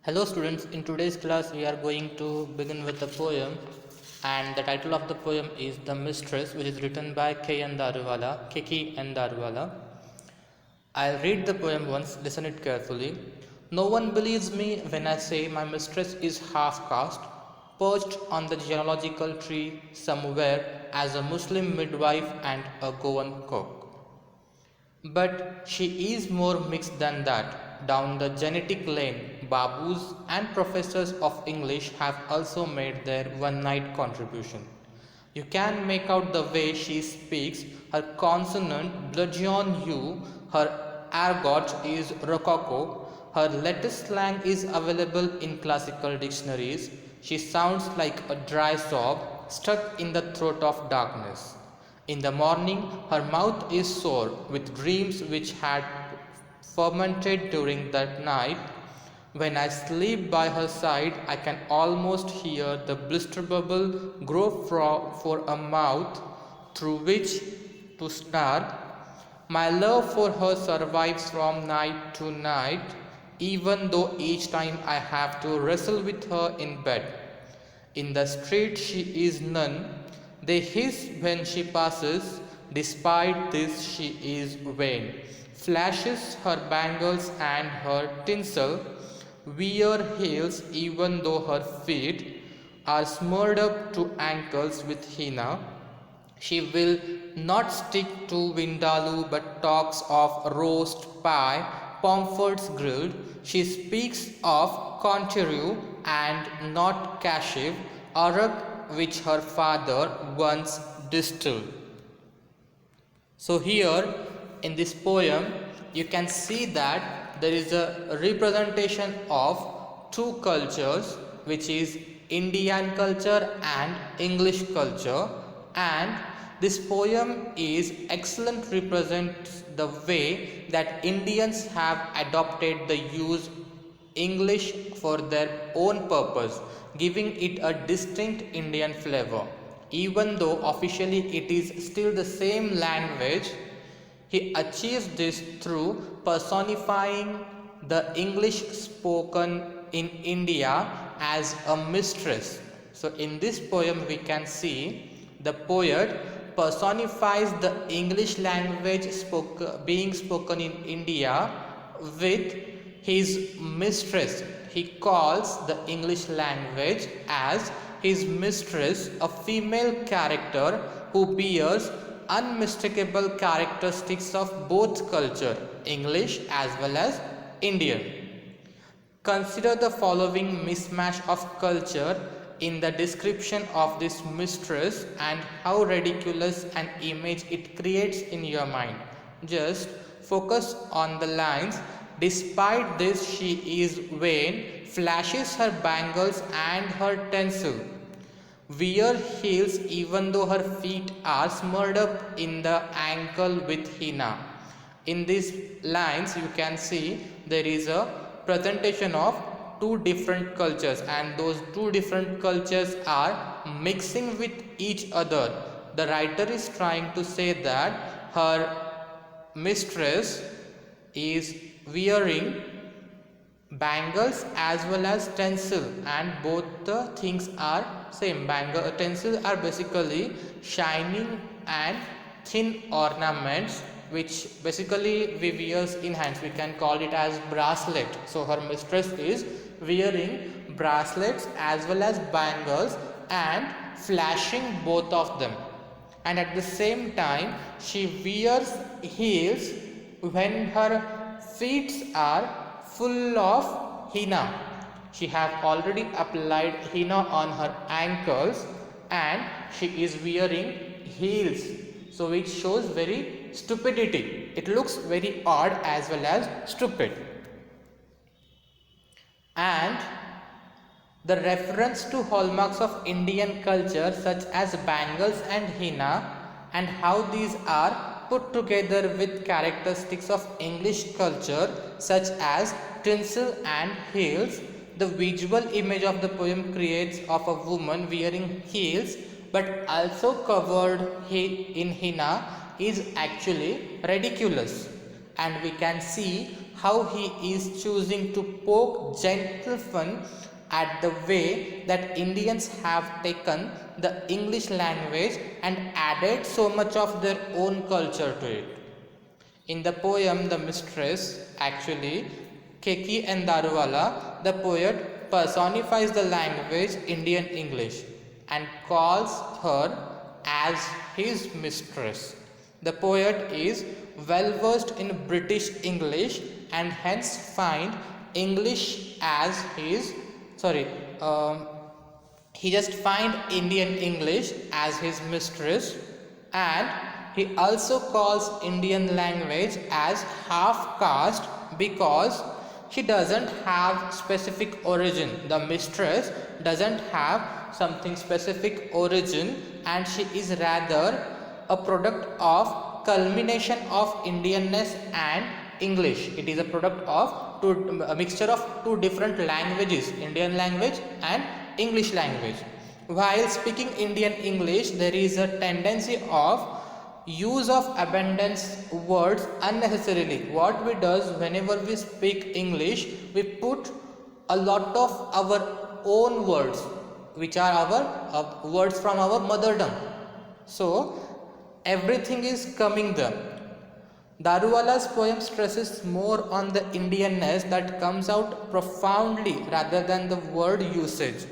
Hello students, in today's class we are going to begin with a poem, and the title of the poem is The Mistress, which is written by K N Daruwala. I'll read the poem once, listen it carefully. No one believes me when I say my mistress is half caste, perched on the genealogical tree somewhere as a Muslim midwife and a Goan cook. But she is more mixed than that. Down the genetic lane, babus and professors of English have also made their one night contribution. You can make out the way she speaks, her consonant bludgeon you, her argot is rococo, her latest slang is available in classical dictionaries. She sounds like a dry sob stuck in the throat of darkness. In the morning, her mouth is sore with dreams which had fermented during that night. When I sleep by her side, I can almost hear the blister bubble grow for a mouth through which to snarl. My love for her survives from night to night, even though each time I have to wrestle with her in bed. In the street she is none. They hiss when she passes. Despite this she is vain. Flashes her bangles and her tinsel. Wear heels even though her feet are smeared up to ankles with henna. She will not stick to Vindaloo but talks of roast pie, Pomfret's grilled. She speaks of Conterue and not Cashiv, arrack which her father once distilled. So here in this poem you can see that there is a representation of two cultures, which is Indian culture and English culture, and this poem is excellent represents the way that Indians have adopted the use English for their own purpose, giving it a distinct Indian flavor. Even though officially it is still the same language, he achieves this through personifying the English spoken in India as a mistress. So in this poem we can see the poet personifies the English language being spoken in India with his mistress. He calls the English language as his mistress, a female character who bears unmistakable characteristics of both culture, English as well as Indian. Consider the following mismatch of culture in the description of this mistress and how ridiculous an image it creates in your mind. Just focus on the lines. Despite this, she is vain, flashes her bangles and her tinsel. Wear heels even though her feet are smeared up in the ankle with henna. In these lines you can see there is a presentation of two different cultures, and those two different cultures are mixing with each other. The writer is trying to say that her mistress is wearing bangles as well as tinsel, and both the things are same. Tinsel are basically shining and thin ornaments which basically we wears in hands. We can call it as bracelet. So her mistress is wearing bracelets as well as bangles and flashing both of them, and at the same time she wears heels when her feet are full of henna. She have already applied henna on her ankles and she is wearing heels, so which shows very stupidity. It looks very odd as well as stupid. And the reference to hallmarks of Indian culture such as bangles and henna and how these are put together with characteristics of English culture such as tinsel and heels. The visual image of the poem creates of a woman wearing heels but also covered in henna is actually ridiculous, and we can see how he is choosing to poke gentle fun at the way that Indians have taken the English language and added so much of their own culture to it. In the poem The Mistress, actually, K N Daruwala, the poet, personifies the language Indian English and calls her as his mistress. The poet is well versed in British English and hence find English as his he just find Indian English as his mistress, and he also calls Indian language as half caste because she doesn't have specific origin. The mistress doesn't have something specific origin and she is rather a product of culmination of Indianness and English. It is a product of a mixture of two different languages, Indian language and English language. While speaking Indian English, there is a tendency of use of abundance words unnecessarily. What we does whenever we speak English, we put a lot of our own words, which are our words from our mother tongue. So everything is coming there. Daruwala's poem stresses more on the Indianness that comes out profoundly rather than the word usage.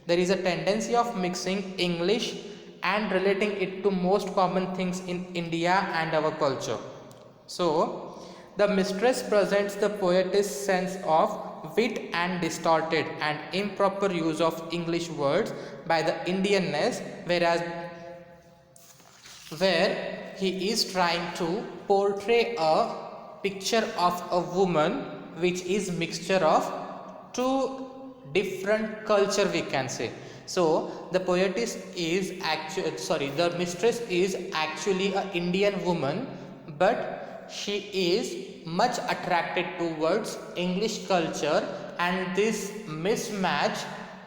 There is a tendency of mixing English and relating it to most common things in India and our culture. So, the Mistress presents the poetess sense of wit and distorted and improper use of English words by the Indianness, where he is trying to portray a picture of a woman which is mixture of two different culture, we can say. So the poetess is the mistress is actually an Indian woman, but she is much attracted towards English culture, and this mismatch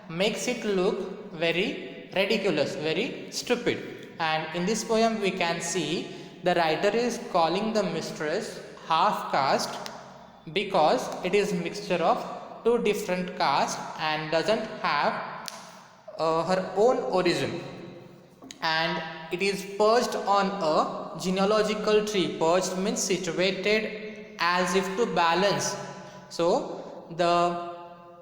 makes it look very ridiculous, very stupid. And in this poem we can see the writer is calling the mistress half caste because it is mixture of two different castes and doesn't have her own origin, and it is perched on a genealogical tree. Perched means situated as if to balance. So the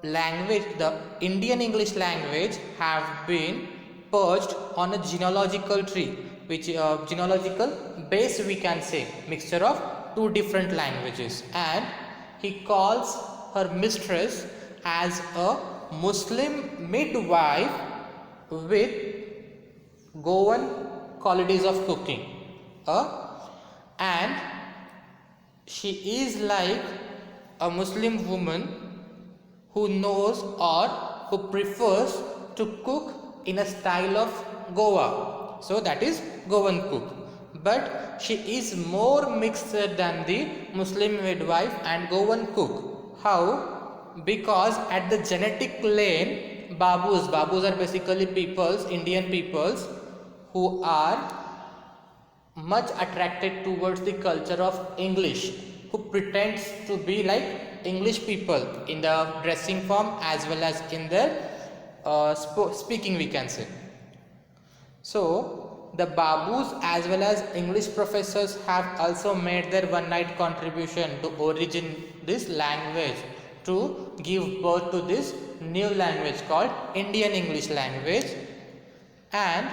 language, the Indian English language have been perched on a genealogical tree, which genealogical base, we can say, mixture of two different languages. And he calls her mistress as a Muslim midwife with Goan qualities of cooking, and she is like a Muslim woman who knows or who prefers to cook in a style of Goa. So that is Goan cook. But she is more mixed than the Muslim midwife and Goan cook. How? Because at the genetic lane, Babus are basically peoples, Indian peoples, who are much attracted towards the culture of English, who pretends to be like English people in the dressing form as well as in their speaking, we can say. So the Babus as well as English professors have also made their one night contribution to origin this language, to give birth to this new language called Indian English language. And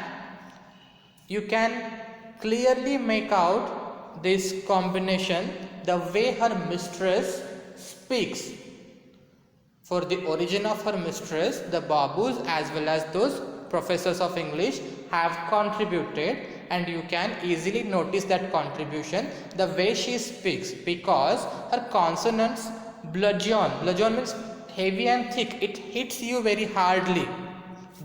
you can clearly make out this combination the way her mistress speaks. For the origin of her mistress, the Babus as well as those professors of English have contributed, and you can easily notice that contribution the way she speaks, because her consonants bludgeon means heavy and thick. It hits you very hardly.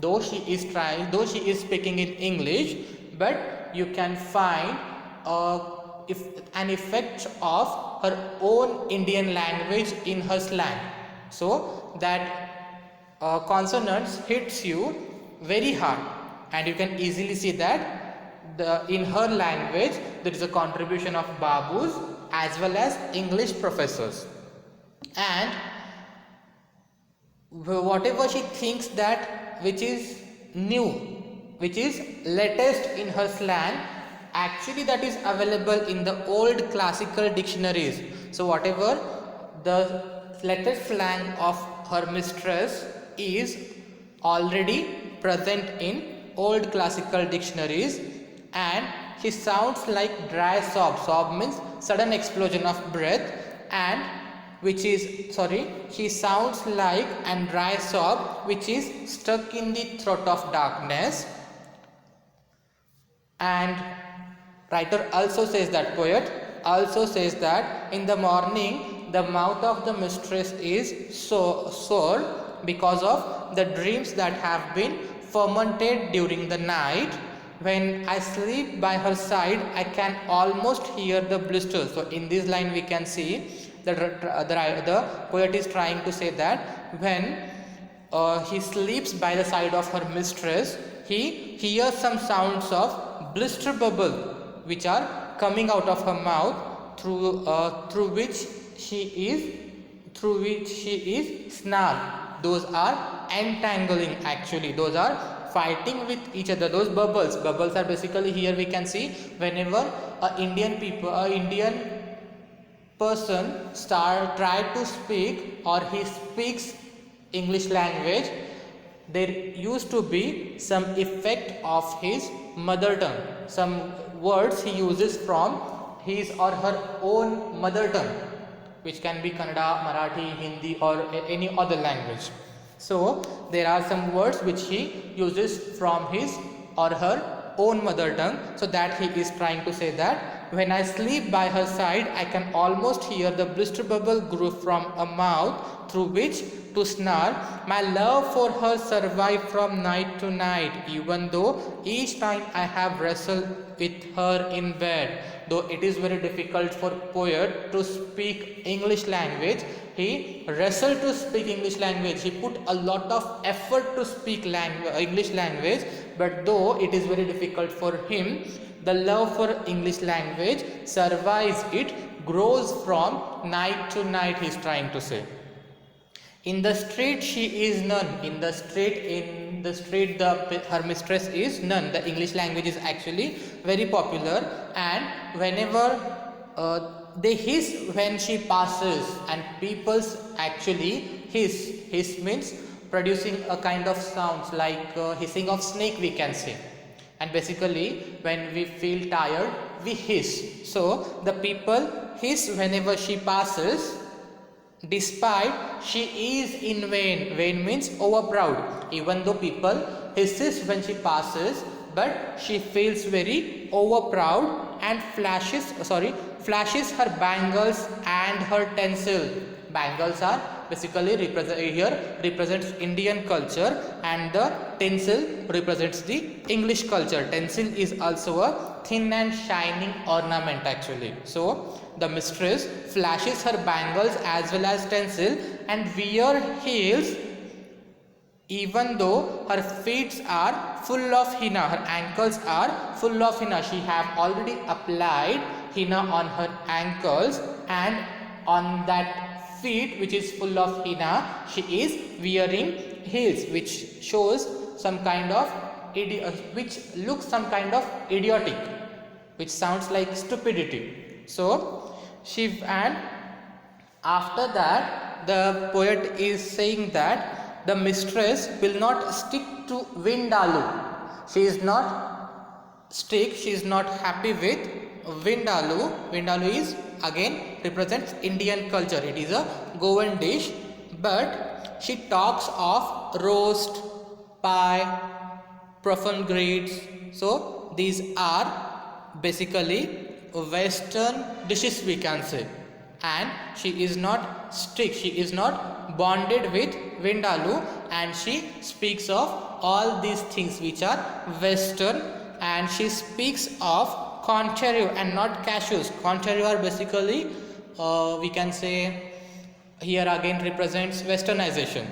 Though she is speaking in English, but you can find an effect of her own Indian language in her slang. So that consonants hits you very hard, and you can easily see that in her language there is a contribution of Babus as well as English professors. and whatever she thinks that which is new, which is latest in her slang, actually that is available in the old classical dictionaries. So whatever the latest slang of her mistress is already present in old classical dictionaries, and she sounds like dry sob. Sob means sudden explosion of breath, and which is she sounds like and dry sob which is stuck in the throat of darkness. And writer also says that, poet also says that in the morning the mouth of the mistress is so sore because of the dreams that have been fermented during the night. When I sleep by her side, I can almost hear the blisters. So in this line we can see that the poet is trying to say that when he sleeps by the side of her mistress, he hears some sounds of blister bubble which are coming out of her mouth through which she is snarl. Those are entangling, actually those are fighting with each other. Those bubbles are basically, here we can see whenever a Indian person try to speak or he speaks English language, there used to be some effect of his mother tongue, some words he uses from his or her own mother tongue, which can be Kannada, Marathi, Hindi or any other language. So there are some words which he uses from his or her own mother tongue. So that he is trying to say that when I sleep by her side, I can almost hear the blister bubble grow from a mouth through which to snarl. My love for her survived from night to night, even though each time I have wrestled with her in bed. Though it is very difficult for poet to speak English language, he wrestled to speak English language. He put a lot of effort to speak English language, but though it is very difficult for him, the love for English language survives it, grows from night to night, he is trying to say. In the street she is none. In the street her mistress is none. The English language is actually very popular, and whenever they hiss when she passes, and people's actually hiss. Hiss means producing a kind of sounds like hissing of snake, we can say. And basically when we feel tired, we hiss. So the people hiss whenever she passes, despite she is in vain. Vain means overproud. Even though people hisses when she passes, but she feels very overproud and flashes her bangles and her tinsel. Bangles are basically represents Indian culture, and the tinsel represents the English culture. Tinsel is also a thin and shining ornament actually. So the mistress flashes her bangles as well as tinsel and wear heels, even though her feet are full of henna, her ankles are full of henna. She have already applied henna on her ankles, and on that feet which is full of henna, she is wearing heels, which shows some kind of which looks some kind of idiotic, which sounds like stupidity. So and after that the poet is saying that the mistress will not stick to Vindaloo. She is not happy with Vindaloo. Vindaloo is again represents Indian culture. It is a Goan dish, but she talks of roast, pie, puffin grits. So these are basically Western dishes, we can say, and she is not bonded with Vindaloo, and she speaks of all these things which are Western, and she speaks of Ontario and not cashews. Ontario are basically we can say here again represents Westernization.